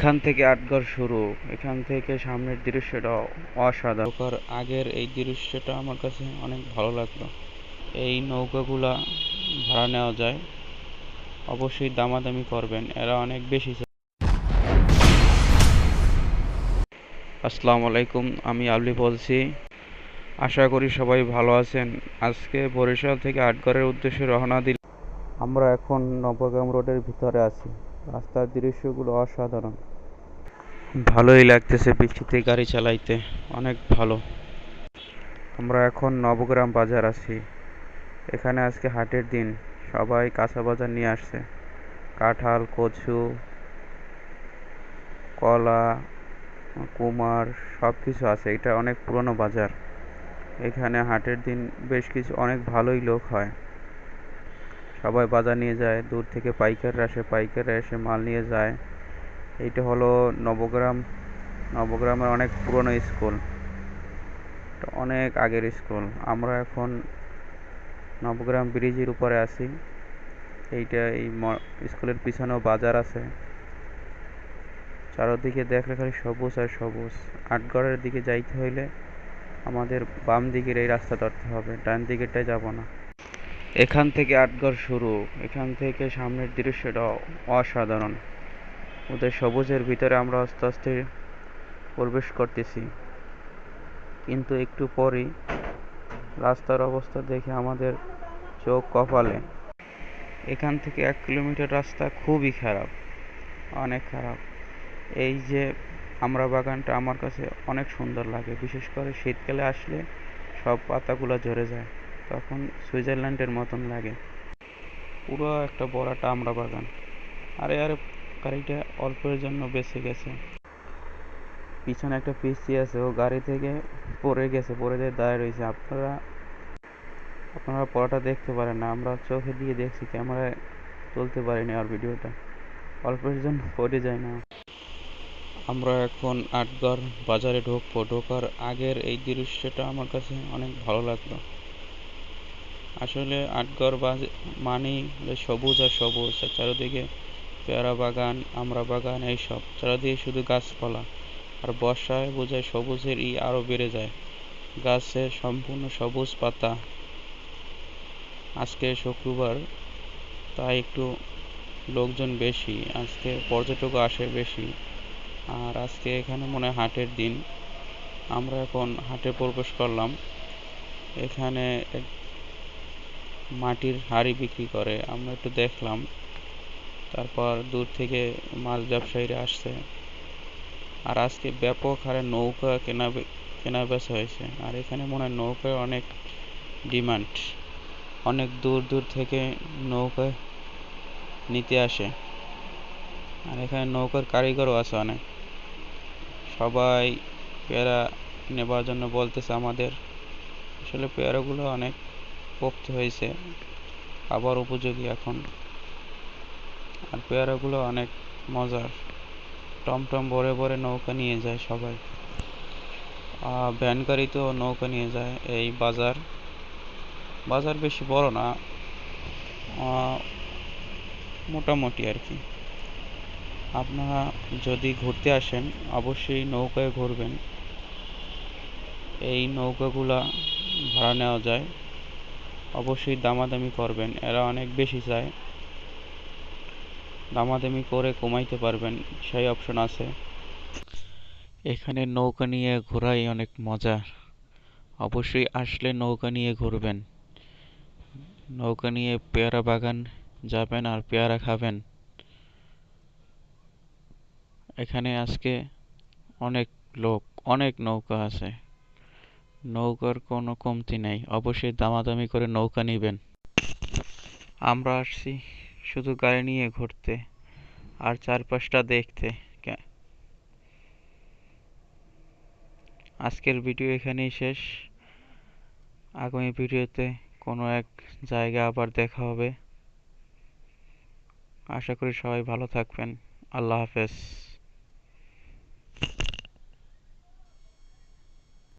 এখান থেকে আটঘর শুরু। এখান থেকে সামনের দৃশ্যটা অসাধারণ। ঢোকার আগের এই দৃশ্যটা আমার কাছে অনেক ভালো লাগলো। এই নৌকাগুলা ভাড়া নেওয়া যায়, অবশ্যই দামাদামি করবেন, এরা অনেক বেশি চায়। আসসালামু আলাইকুম, আমি আবলি বলছি। আশা করি সবাই ভালো আছেন। আজকে বরিশাল থেকে আটঘরের উদ্দেশ্যে রওনা দিল। আমরা এখন নবগ্রাম রোডের ভিতরে আছি। রাস্তার দৃশ্যগুলো অসাধারণ, ভালোই লাগতেছে বৃষ্টিতে গাড়ি চালাইতে, অনেক ভালো। আমরা এখন নবগ্রাম বাজার আছি। এখানে আজকে হাটের দিন, সবাই কাঁচা বাজার নিয়ে আসছে। কাঁঠাল, কচু, কলা, কুমার সব কিছু আছে। এটা অনেক পুরনো বাজার। এখানে হাটের দিন বেশ কিছু অনেক ভালোই লোক হয়। সবাই বাজার নিয়ে যায়, দূর থেকে পাইকাররা আসে, পাইকাররা এসে মাল নিয়ে যায়। এইটা হলো নবগ্রাম। নবগ্রামের অনেক পুরনো স্কুল, অনেক আগের স্কুল। আমরা এখন নবগ্রাম ব্রিজের উপরে আছি। এইটা এই স্কুলের পিছনেও বাজার আছে। চারদিকে দেখলে খালি সবুজ আর সবুজ। আটগড়ের দিকে যাইতে হইলে আমাদের বাম দিকের এই রাস্তা ধরতে হবে, ডান দিকেরটায় যাব না। এখান থেকে আটগড় শুরু। এখান থেকে সামনের দৃশ্যটা অসাধারণ। ওদের সবুজের ভিতরে আমরা আস্তে আস্তে প্রবেশ করতেছি, কিন্তু একটু পরেই রাস্তার অবস্থা দেখে আমাদের চোখ কপালে। এখান থেকে 1 কিলোমিটার রাস্তা খুবই খারাপ, অনেক খারাপ। এই যে আমরা বাগানটা আমার কাছে অনেক সুন্দর লাগে, বিশেষ করে শীতকালে আসলে সব পাতাগুলো ঝরে যায়, তখন সুইজারল্যান্ডের মতন লাগে। পুরো একটা বড় একটা আমরা বাগান। আরে আরে, গাড়িটা অল্পের জন্য বেঁচে গেছে। পিছনে একটা পিচ্চি আছে, ও গাড়ি থেকে পড়ে গেছে, পড়ে যেয়ে দাঁড়িয়ে রয়েছে। আপনারা আপনারা পড়াটা দেখতে পারেন না, আমরা চোখে দিয়ে দেখছি, ক্যামেরায় তুলতে পারিনি আর ভিডিওটা। অল্পের জন্য পড়ে যায় না। আমরা এখন আটঘর বাজারে ঢুকবো। ঢোকার আগের এই দৃশ্যটা আমার কাছে অনেক ভালো লাগলো। আসলে আটঘর মানেই সবুজ আর সবুজ, আর চারিদিকে পেয়ারা বাগান, আমরা বাগান, এইসব চারিদিকে শুধু গাছপালা। আর বর্ষায় বোঝায় সবুজের আরো বেড়ে যায়, গাছে সম্পূর্ণ সবুজ পাতা। আজকে শুক্রবার, তাই একটু লোকজন বেশি, আজকে পর্যটকও আসে বেশি। আর আজকে এখানে মনে হয় হাটের দিন। আমরা এখন হাটে প্রবেশ করলাম। এখানে মাটির হাঁড়ি বিক্রি করে, আমরা একটু দেখলাম। তারপর দূর থেকে মাছ ব্যবসায়ীরা আসছে। আর আজকে ব্যাপক হারে নৌকা কেনা বেচা হয়েছে। আর এখানে মনে হয় নৌকার অনেক ডিমান্ড, অনেক দূর দূর থেকে নৌকা নিতে আসে। আর এখানে নৌকার কারিগরও আছে অনেক। সবাই পেয়ারা নেবার জন্য বলতেছে আমাদের। আসলে পেয়ারাগুলো অনেক পোক্ত হয়েছে, খাবার উপযোগী এখন। আর পেয়ারাগুলো অনেক মজার। টমটম ভরে ভরে নৌকা নিয়ে যায় সবাই। ভ্যান গাড়িতেও নৌকা নিয়ে যায়। এই বাজার বাজার বেশি বড় না, মোটামুটি আর কি। আপনারা যদি ঘুরতে আসেন অবশ্যই নৌকায় ঘুরবেন। এই নৌকাগুলা ভাড়া নেওয়া যায়, অবশ্যই দামাদামি করবেন, এরা অনেক বেশি চায়। দামাদামি করে কমাইতে পারবেন, সেই অপশন আছে। এখানে নৌকা নিয়ে ঘোরাই অনেক মজার। অবশ্যই আসলে নৌকা নিয়ে ঘুরবেন। নৌকা নিয়ে পেয়ারা বাগান যাবেন আর পেয়ারা খাবেন। এখানে আজকে অনেক লোক, অনেক নৌকা আছে। নৌকার কোনো কমতি নেই, অবশ্যই দামাদামি করে নৌকা নিবেন। আমরা আসছি শুধু গাড়ি নিয়ে ঘুরতে আর চারপাশটা দেখতে। আজকের ভিডিও এখানেই শেষ। আগামী ভিডিওতে কোনো এক জায়গায় আবার দেখা হবে। আশা করি সবাই ভালো থাকবেন। আল্লাহ হাফেজ।